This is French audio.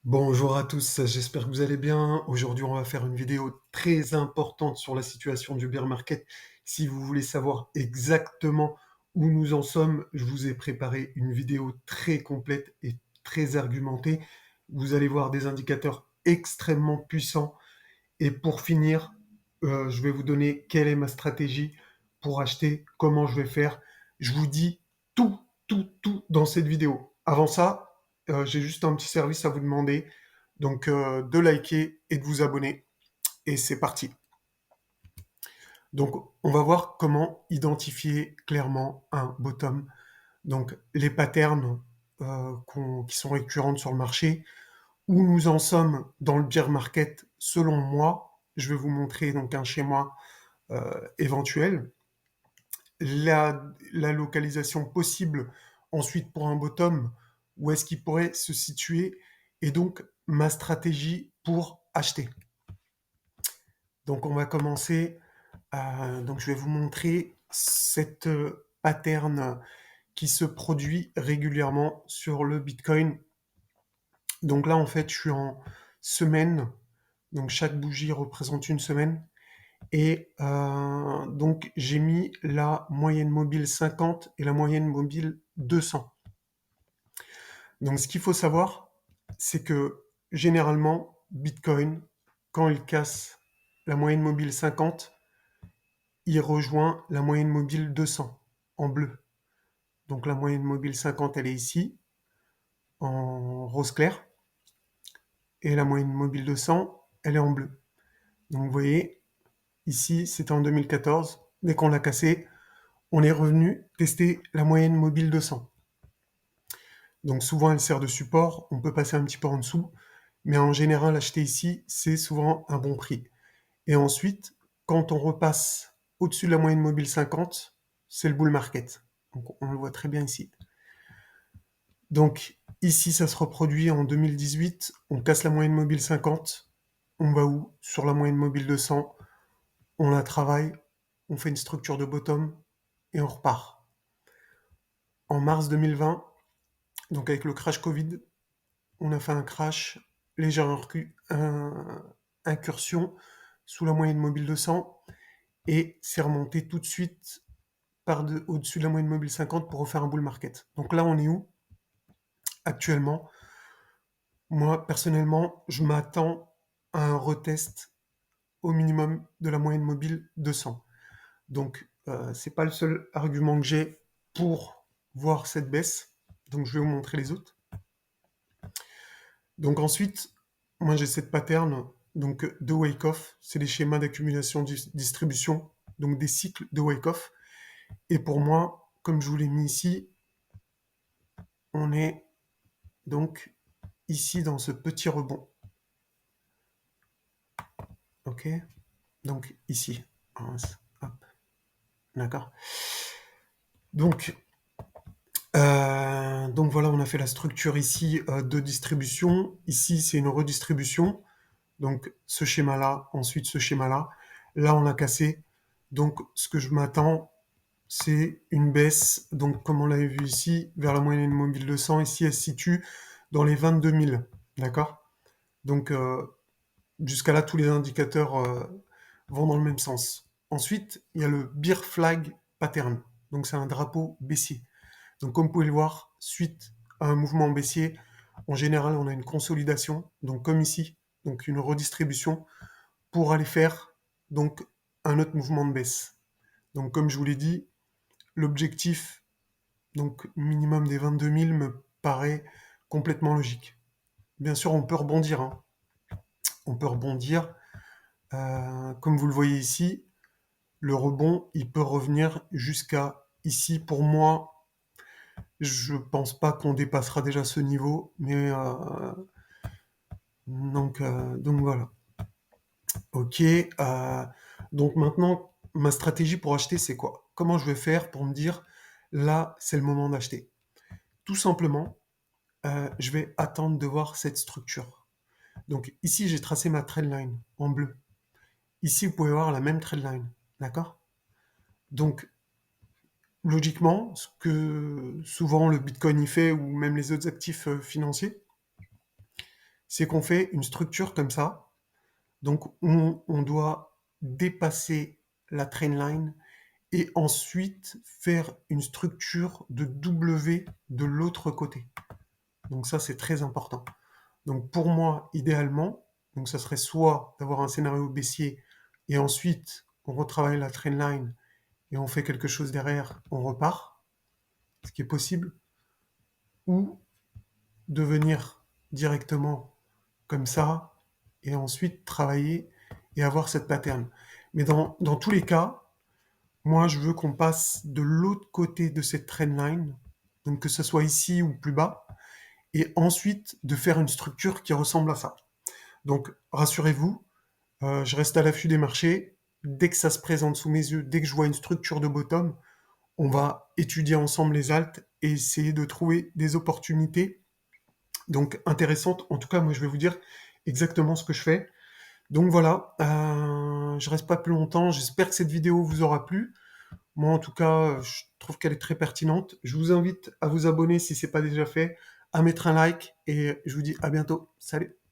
Bonjour à tous, j'espère que vous allez bien. Aujourd'hui, on va faire une vidéo très importante sur la situation du bear market. Si vous voulez savoir exactement où nous en sommes, je vous ai préparé une vidéo très complète et très argumentée. Vous allez voir des indicateurs extrêmement puissants. Et pour finir, je vais vous donner quelle est ma stratégie pour acheter, comment je vais faire. Je vous dis tout dans cette vidéo. Avant ça, j'ai juste un petit service à vous demander. Donc, de liker et de vous abonner. Et c'est parti. Donc, on va voir comment identifier clairement un bottom. Donc, les patterns qui sont récurrentes sur le marché, où nous en sommes dans le bear market selon moi. Je vais vous montrer donc un schéma éventuel. La localisation possible ensuite pour un bottom, où est-ce qu'il pourrait se situer, et donc ma stratégie pour acheter. Donc on va commencer, donc je vais vous montrer cette pattern qui se produit régulièrement sur le Bitcoin. Donc là en fait je suis en semaine, donc chaque bougie représente une semaine. Et donc j'ai mis la moyenne mobile 50 et la moyenne mobile 200. Donc ce qu'il faut savoir, c'est que généralement, Bitcoin, quand il casse la moyenne mobile 50, il rejoint la moyenne mobile 200 en bleu. Donc la moyenne mobile 50, elle est ici, en rose clair, et la moyenne mobile 200, elle est en bleu. Donc vous voyez, ici, c'était en 2014. Dès qu'on l'a cassé, on est revenu tester la moyenne mobile 200. Donc souvent elle sert de support, on peut passer un petit peu en dessous, mais en général acheter ici, c'est souvent un bon prix. Et ensuite, quand on repasse au-dessus de la moyenne mobile 50, c'est le bull market. Donc on le voit très bien ici. Donc ici, ça se reproduit en 2018, on casse la moyenne mobile 50, on va où? Sur la moyenne mobile 200, on la travaille, on fait une structure de bottom et on repart. En mars 2020, donc avec le crash Covid, on a fait un crash, légère incursion sous la moyenne mobile 200 et c'est remonté tout de suite au-dessus de la moyenne mobile 50 pour refaire un bull market. Donc là, on est où actuellement? Moi, personnellement, je m'attends à un retest au minimum de la moyenne mobile 200. Donc, c'est pas le seul argument que j'ai pour voir cette baisse. Donc, je vais vous montrer les autres. Donc ensuite, moi j'ai cette pattern donc de wake-off, c'est les schémas d'accumulation distribution, donc des cycles de wake-off. Et pour moi, comme je vous l'ai mis ici, on est donc ici dans ce petit rebond. Ok? Donc ici. Hop. D'accord. Donc voilà, on a fait la structure ici de distribution. Ici, c'est une redistribution. Donc ce schéma-là, ensuite ce schéma-là. Là, on a cassé. Donc ce que je m'attends, c'est une baisse, donc comme on l'avait vu ici, vers la moyenne mobile 200. Ici, elle se situe dans les 22 000. D'accord? Donc jusqu'à là, tous les indicateurs vont dans le même sens. Ensuite, il y a le Bear Flag Pattern. Donc c'est un drapeau baissier. Donc comme vous pouvez le voir, suite à un mouvement baissier, en général, on a une consolidation, donc comme ici, donc une redistribution pour aller faire donc un autre mouvement de baisse. Donc comme je vous l'ai dit, l'objectif donc minimum des 22 000 me paraît complètement logique. Bien sûr, on peut rebondir. Hein. On peut rebondir. Comme vous le voyez ici, le rebond, il peut revenir jusqu'à ici. Pour moi, je pense pas qu'on dépassera déjà ce niveau, mais donc voilà. Ok. Donc maintenant, ma stratégie pour acheter, c'est quoi? Comment je vais faire pour me dire là, c'est le moment d'acheter? Tout simplement, je vais attendre de voir cette structure. Donc ici, j'ai tracé ma trendline en bleu. Ici, vous pouvez voir la même trendline. D'accord? Donc, logiquement, ce que souvent le Bitcoin y fait, ou même les autres actifs financiers, c'est qu'on fait une structure comme ça. Donc, on doit dépasser la trendline et ensuite faire une structure de W de l'autre côté. Donc ça, c'est très important. Donc pour moi, idéalement, donc ça serait soit d'avoir un scénario baissier et ensuite on retravaille la trendline et on fait quelque chose derrière, on repart, ce qui est possible, ou de venir directement comme ça et ensuite travailler et avoir cette pattern. Mais dans tous les cas, moi je veux qu'on passe de l'autre côté de cette trendline, donc que ce soit ici ou plus bas, et ensuite de faire une structure qui ressemble à ça. Donc rassurez-vous, je reste à l'affût des marchés. Dès que ça se présente sous mes yeux, dès que je vois une structure de bottom, on va étudier ensemble les alts et essayer de trouver des opportunités donc intéressantes. En tout cas, moi, je vais vous dire exactement ce que je fais. Donc voilà, je reste pas plus longtemps. J'espère que cette vidéo vous aura plu. Moi, en tout cas, je trouve qu'elle est très pertinente. Je vous invite à vous abonner si c'est pas déjà fait, à mettre un like et je vous dis à bientôt. Salut!